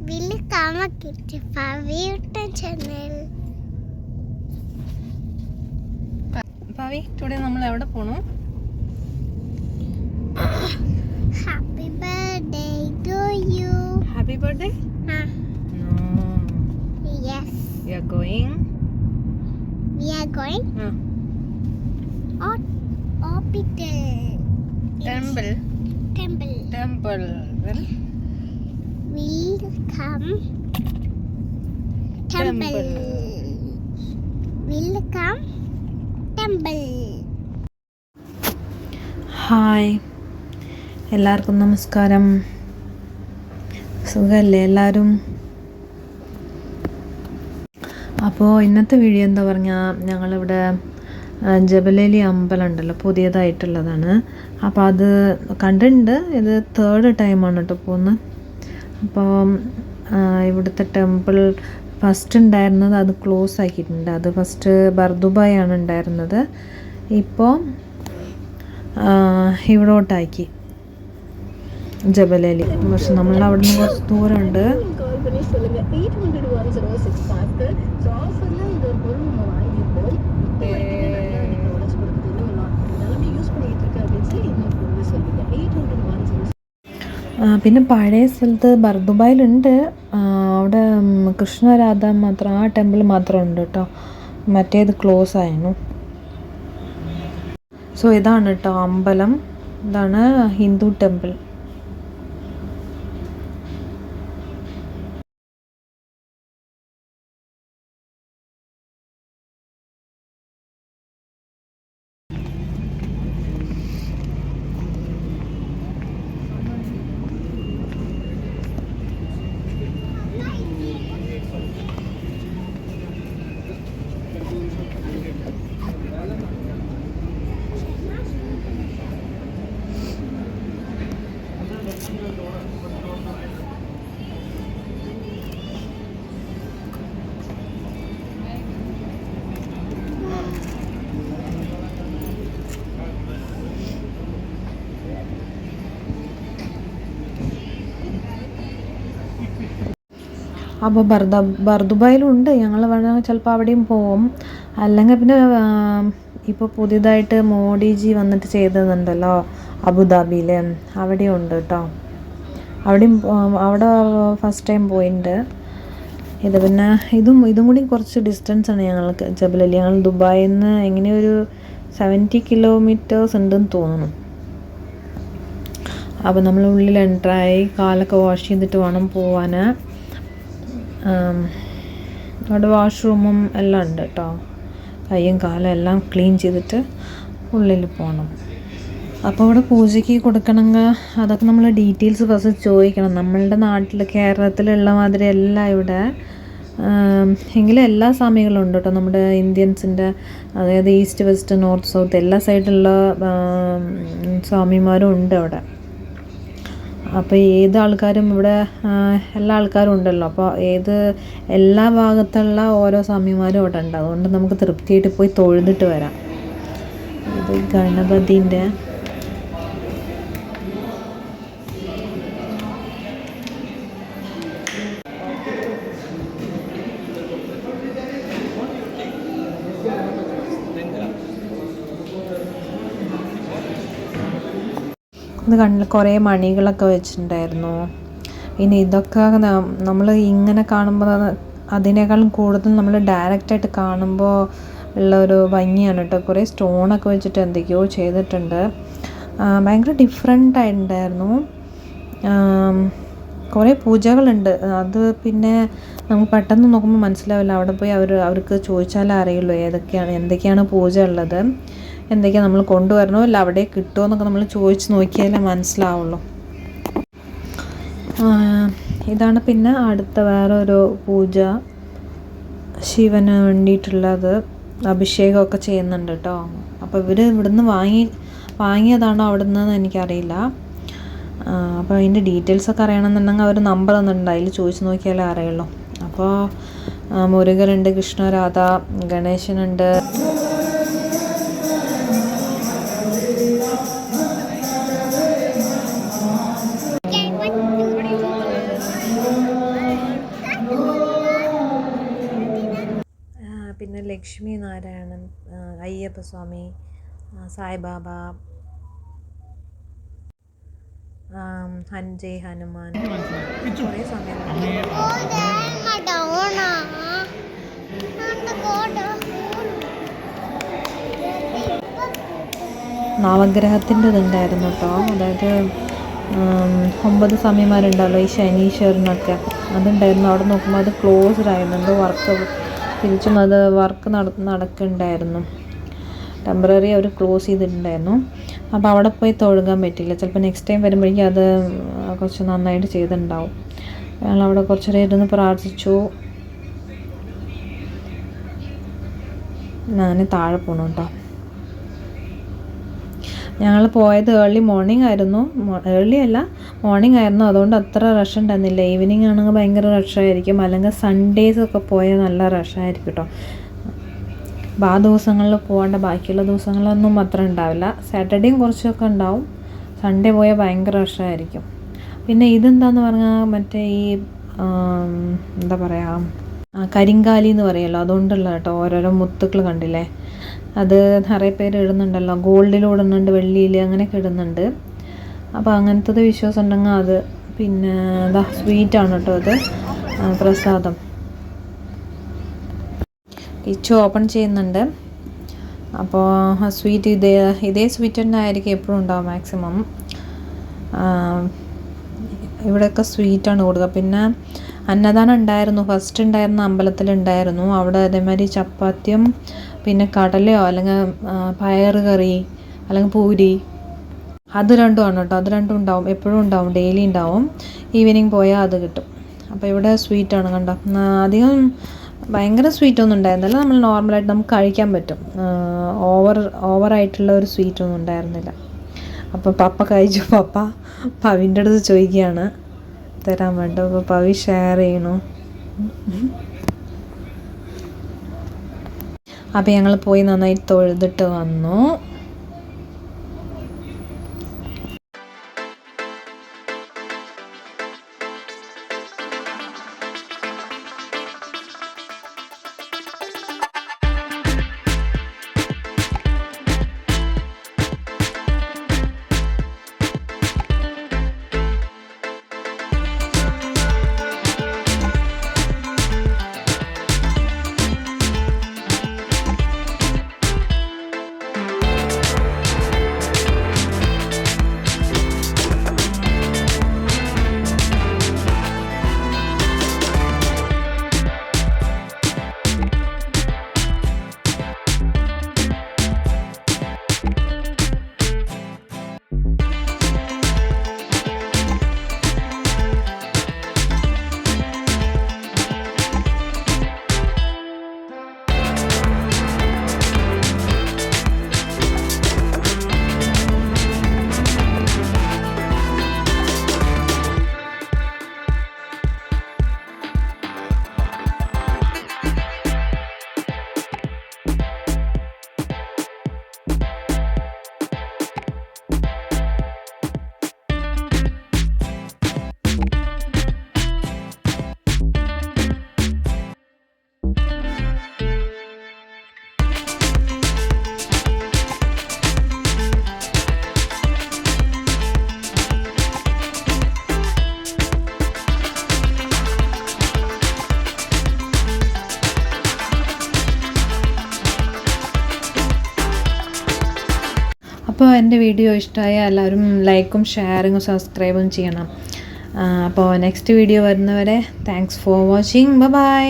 Welcome to Pavi channel. Pavi, today നമ്മൾ എവിടെ പോണു? Happy birthday to you. Happy birthday? No. Yes. We are going. Hospital. Temple. Well. Welcome. Temple. Welcome. Temple. Hi എല്ലാവർക്കും നമസ്കാരം. സുഖമല്ലേ എല്ലാവരും? അപ്പോൾ ഇന്നത്തെ വീഡിയോ എന്താ പറഞ്ഞാൽ ഞങ്ങളിവിടെ ജബലലി അമ്പലം ഉണ്ടല്ലോ, പുതിയതായിട്ടുള്ളതാണ്. അപ്പോൾ അത് കണ്ടിട്ടുണ്ട്. ഇത് 3rd ടൈമാണ് കേട്ടോ പോകുന്നത്. അപ്പോൾ ഇവിടുത്തെ ടെമ്പിൾ ഫസ്റ്റ് ഉണ്ടായിരുന്നത് അത് ക്ലോസ് ആക്കിയിട്ടുണ്ട്. അത് ഫസ്റ്റ് ബർദുബായ് ആണ് ഉണ്ടായിരുന്നത്. ഇപ്പോൾ ഇവിടോട്ടാക്കി ജബലലി. പക്ഷെ നമ്മൾ അവിടെ നിന്ന് കുറച്ച് ദൂരമുണ്ട്. പിന്നെ പഴയ സ്ഥലത്ത് ബർദുബായിലുണ്ട്. അവിടെ കൃഷ്ണരാധ മാത്രം, ആ ടെമ്പിൾ മാത്രം ഉണ്ട് കേട്ടോ. മറ്റേത് ക്ലോസ് ആയിരുന്നു. സോ ഇതാണ് കേട്ടോ അമ്പലം. ഇതാണ് ഹിന്ദു ടെമ്പിൾ. അപ്പോൾ ബർദുബായിലുണ്ട്. ഞങ്ങൾ വേണമെങ്കിൽ ചിലപ്പോൾ അവിടെയും പോവും. അല്ലെങ്കിൽ പിന്നെ ഇപ്പോൾ പുതിയതായിട്ട് മോഡിജി വന്നിട്ട് ചെയ്തതുണ്ടല്ലോ അബുദാബിയിൽ, അവിടെയും ഉണ്ട് കേട്ടോ. അവിടെ ഫസ്റ്റ് ടൈം പോയിട്ടുണ്ട്. ഇത് പിന്നെ ഇതും കൂടി കുറച്ച് ഡിസ്റ്റൻസ് ആണ് ഞങ്ങൾക്ക് ജബലലി. ഞങ്ങൾ ദുബായിൽ നിന്ന് എങ്ങനെയൊരു 70 കിലോമീറ്റേഴ്സ് ഉണ്ടെന്ന് തോന്നുന്നു. അപ്പോൾ നമ്മൾ ഉള്ളിൽ എൻട്രായി കാലൊക്കെ വാഷ് ചെയ്തിട്ട് വേണം പോവാൻ. അവിടെ വാഷ്റൂമും എല്ലാം ഉണ്ട് കേട്ടോ. കൈയും കാലും എല്ലാം ക്ലീൻ ചെയ്തിട്ട് ഉള്ളിൽ പോകണം. അപ്പോൾ ഇവിടെ പൂജയ്ക്ക് കൊടുക്കണമെങ്കിൽ അതൊക്കെ നമ്മൾ ഡീറ്റെയിൽസ് ഫസ്റ്റ് ചോദിക്കണം. നമ്മളുടെ നാട്ടിൽ കേരളത്തിലുള്ള മാതിരി അല്ല ഇവിടെ. എങ്കിലും എല്ലാ സ്വാമികളും ഉണ്ട് കേട്ടോ. നമ്മുടെ ഇന്ത്യൻസിൻ്റെ, അതായത് ഈസ്റ്റ് വെസ്റ്റ് നോർത്ത് സൗത്ത് എല്ലാ സൈഡിലുള്ള സ്വാമിമാരും ഉണ്ട് അവിടെ. അപ്പോൾ ഏത് ആൾക്കാരും ഇവിടെ എല്ലാ ആൾക്കാരും ഉണ്ടല്ലോ. അപ്പോൾ എല്ലാ ഭാഗത്തുള്ള ഓരോ സ്വാമിമാരും അവിടെ ഉണ്ട്. അതുകൊണ്ട് നമുക്ക് തൃപ്തിയായിട്ട് പോയി തൊഴുതിട്ട് വരാം. ഇത് ഗണപതിൻ്റെ ഇത് കണ്ടില്ല, കുറേ മണികളൊക്കെ വെച്ചിട്ടുണ്ടായിരുന്നു. ഇനി ഇതൊക്കെ നമ്മൾ ഇങ്ങനെ കാണുമ്പോൾ അതിനേക്കാളും കൂടുതൽ നമ്മൾ ഡയറക്റ്റായിട്ട് കാണുമ്പോൾ ഉള്ള ഒരു ഭംഗിയാണ് കേട്ടോ. കുറേ സ്റ്റോണൊക്കെ വെച്ചിട്ട് എന്തൊക്കെയോ ചെയ്തിട്ടുണ്ട്. ഭയങ്കര ഡിഫറെൻ്റ് ആയിട്ടുണ്ടായിരുന്നു. കുറേ പൂജകളുണ്ട്. അത് പിന്നെ നമുക്ക് പെട്ടെന്ന് നോക്കുമ്പോൾ മനസ്സിലാവില്ല. അവിടെ പോയി അവർക്ക് ചോദിച്ചാലേ അറിയുള്ളൂ എന്തൊക്കെയാണ് പൂജ ഉള്ളത്, എന്തൊക്കെയാണ് നമ്മൾ കൊണ്ടുവരണോ അല്ല അവിടെ കിട്ടുമോ എന്നൊക്കെ നമ്മൾ ചോദിച്ച് നോക്കിയാലേ മനസ്സിലാവുള്ളൂ. ഇതാണ് പിന്നെ അടുത്ത വേറൊരു പൂജ, ശിവന് വേണ്ടിയിട്ടുള്ളത്. അഭിഷേകമൊക്കെ ചെയ്യുന്നുണ്ട് കേട്ടോ. അപ്പോൾ ഇവിടുന്ന് വാങ്ങിയതാണോ അവിടെ നിന്ന് എനിക്കറിയില്ല. അപ്പോൾ അതിൻ്റെ ഡീറ്റെയിൽസൊക്കെ അറിയണമെന്നുണ്ടെങ്കിൽ അവർ നമ്പർ തന്നിട്ടുണ്ട്, അതിൽ ചോദിച്ച് നോക്കിയാലേ അറിയുള്ളൂ. അപ്പോൾ മുരുകനുണ്ട്, കൃഷ്ണരാധ, ഗണേശനുണ്ട്. ലക്ഷ്മി നാരായണൻ, അയ്യപ്പസ്വാമി, സായിബാബ, ജയ് ഹനുമാൻ, കുറേ സ്വാമികളുണ്ട്. നവഗ്രഹത്തിൻ്റെ ഇതുണ്ടായിരുന്നു കേട്ടോ. അതായത് 9 സ്വാമിമാരുണ്ടല്ലോ ഈ ശനീശ്വരനൊക്കെ, അതുണ്ടായിരുന്നു. അവിടെ നോക്കുമ്പോൾ അത് ക്ലോസ്ഡ് ആയിരുന്നു, എന്തോ വർക്ക് തിരിച്ചും അത് വർക്ക് നടക്കുന്നുണ്ടായിരുന്നു. ടെമ്പററി അവർ ക്ലോസ് ചെയ്തിട്ടുണ്ടായിരുന്നു. അപ്പോൾ അവിടെ പോയി തൊഴുകാൻ പറ്റില്ല. ചിലപ്പോൾ നെക്സ്റ്റ് ടൈം വരുമ്പോഴേക്കും അത് കുറച്ച് നന്നായിട്ട് ചെയ്തിട്ടുണ്ടാവും. ഞങ്ങളവിടെ കുറച്ച് നേരം ഇരുന്ന് പ്രാർത്ഥിച്ചു. ഞാൻ താഴെ പോകണം കേട്ടോ. ഞങ്ങൾ പോയത് ഏർലി മോർണിംഗ് ആയിരുന്നു. ഏർലി അല്ല, മോർണിംഗ് ആയിരുന്നു. അതുകൊണ്ട് അത്ര റഷ് ഉണ്ടായിരുന്നില്ല. ഈവനിങ് ആണെങ്കിൽ ഭയങ്കര റഷായിരിക്കും, അല്ലെങ്കിൽ സൺഡേസൊക്കെ പോയാൽ നല്ല റഷായിരിക്കും കേട്ടോ. അപ്പോൾ ആ ദിവസങ്ങളിൽ പോകേണ്ട, ബാക്കിയുള്ള ദിവസങ്ങളിലൊന്നും അത്ര ഉണ്ടാവില്ല. സാറ്റർഡേയും കുറച്ചൊക്കെ ഉണ്ടാവും. സൺഡേ പോയാൽ ഭയങ്കര റഷായിരിക്കും. പിന്നെ ഇതെന്താന്ന് പറഞ്ഞാൽ മറ്റേ ഈ എന്താ പറയുക, കരിങ്കാലി എന്ന് പറയുമല്ലോ, അതുകൊണ്ടുള്ള കേട്ടോ. ഓരോരോ മുത്തുക്കൾ കണ്ടില്ലേ, അത് നിറയെ പേര് ഇടുന്നുണ്ടല്ലോ. ഗോൾഡിലും ഇടുന്നുണ്ട്, വെള്ളിയിൽ അങ്ങനെയൊക്കെ ഇടുന്നുണ്ട്. അപ്പോൾ അങ്ങനത്തത് വിശ്വാസം ഉണ്ടെങ്കിൽ അത്. പിന്നെ എന്താ സ്വീറ്റാണ് കേട്ടോ അത്, പ്രസാദം. കിച്ചു ഓപ്പൺ ചെയ്യുന്നുണ്ട്. അപ്പോൾ ആ സ്വീറ്റ് ഇതേ സ്വീറ്റ് തന്നെ ആയിരിക്കും എപ്പോഴും ഉണ്ടാവും മാക്സിമം. ഇവിടെയൊക്കെ സ്വീറ്റാണ് കൊടുക്കുക. പിന്നെ അന്നദാനം ഉണ്ടായിരുന്നു, ഫസ്റ്റ് ഉണ്ടായിരുന്ന അമ്പലത്തിലുണ്ടായിരുന്നു. അവിടെ അതേമാതിരി ചപ്പാത്തിയും പിന്നെ കടലയോ അല്ലെങ്കിൽ പയറ് കറി അല്ലെങ്കിൽ പൂരി, അത് രണ്ടുമാണ് കേട്ടോ. അത് രണ്ടും ഉണ്ടാവും, എപ്പോഴും ഉണ്ടാവും, ഡെയിലി ഉണ്ടാവും. ഈവനിങ് പോയാൽ അത് കിട്ടും. അപ്പോൾ ഇവിടെ സ്വീറ്റാണ് കണ്ടോ. അധികം ഭയങ്കര സ്വീറ്റൊന്നും ഉണ്ടായിരുന്നില്ല, നമ്മൾ നോർമലായിട്ട് നമുക്ക് കഴിക്കാൻ പറ്റും. ഓവറായിട്ടുള്ള ഒരു സ്വീറ്റൊന്നും ഉണ്ടായിരുന്നില്ല. അപ്പോൾ പപ്പ കഴിച്ചു. പപ്പ പവിൻ്റെ അടുത്ത് ചോദിക്കുകയാണ് തരാൻ വേണ്ടി. അപ്പോൾ പവി ഷെയർ ചെയ്യണു. അപ്പോൾ ഞങ്ങൾ പോയി നന്നായി തൊഴുതിട്ട് വന്നു. അപ്പോൾ എൻ്റെ വീഡിയോ ഇഷ്ടമായ എല്ലാവരും ലൈക്കും ഷെയറിങ്ങും സബ്സ്ക്രൈബും ചെയ്യണം. അപ്പോൾ നെക്സ്റ്റ് വീഡിയോ വരുന്നവരെ താങ്ക്സ് ഫോർ വാച്ചിങ്. ബൈ.